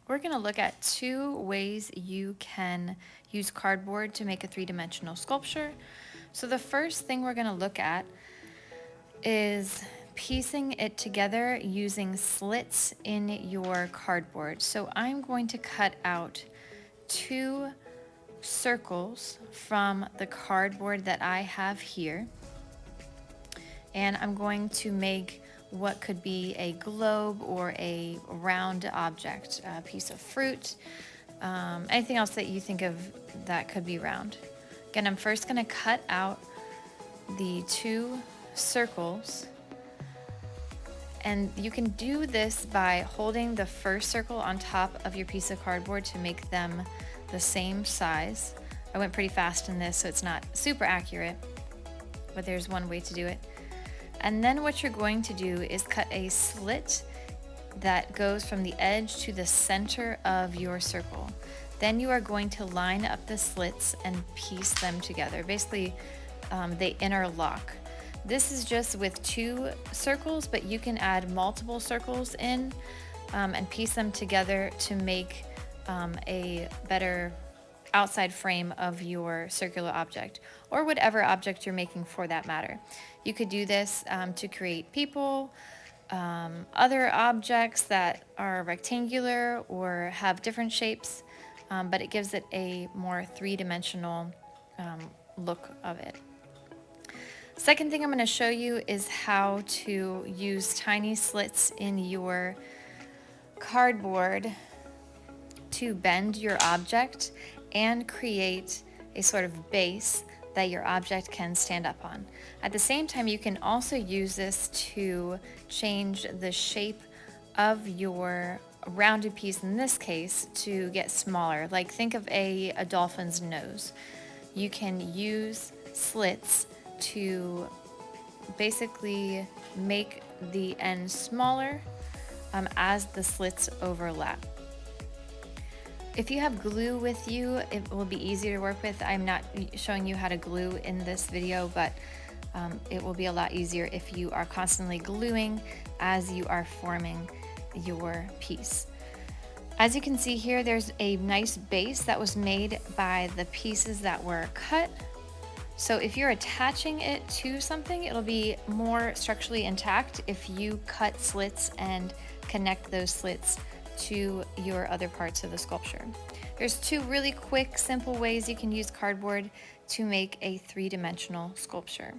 We're going to look at two ways you can use cardboard to make a three-dimensional sculpture. So the first thing we're going to look at is piecing it together using slits in your cardboard. So I'm going to cut out two circles from the cardboard that I have here, and I'm going to make what could be a globe or a round object, a piece of fruit, anything else that you think of that could be round. Again, I'm first going to cut out the two circles, and you can do this by holding the first circle on top of your piece of cardboard to make them the same size. I went pretty fast in this, so it's not super accurate, but there's one way to do it. And then what you're going to do is cut a slit that goes from the edge to the center of your circle. Then you are going to line up the slits and piece them together. Basically, they interlock. This is just with two circles, but you can add multiple circles in and piece them together to make a better outside frame of your circular object, or whatever object you're making for that matter. You could do this to create people, other objects that are rectangular or have different shapes, but it gives it a more three-dimensional look of it. Second thing I'm going to show you is how to use tiny slits in your cardboard to bend your object and create a sort of base that your object can stand up on. At the same time, you can also use this to change the shape of your rounded piece, in this case, to get smaller. Like, think of a dolphin's nose. You can use slits to basically make the ends smaller as the slits overlap. If you have glue with you, it will be easier to work with. I'm not showing you how to glue in this video, but it will be a lot easier if you are constantly gluing as you are forming your piece. As you can see here, there's a nice base that was made by the pieces that were cut. So if you're attaching it to something, it'll be more structurally intact if you cut slits and connect those slits to your other parts of the sculpture. There's two really quick, simple ways you can use cardboard to make a three-dimensional sculpture.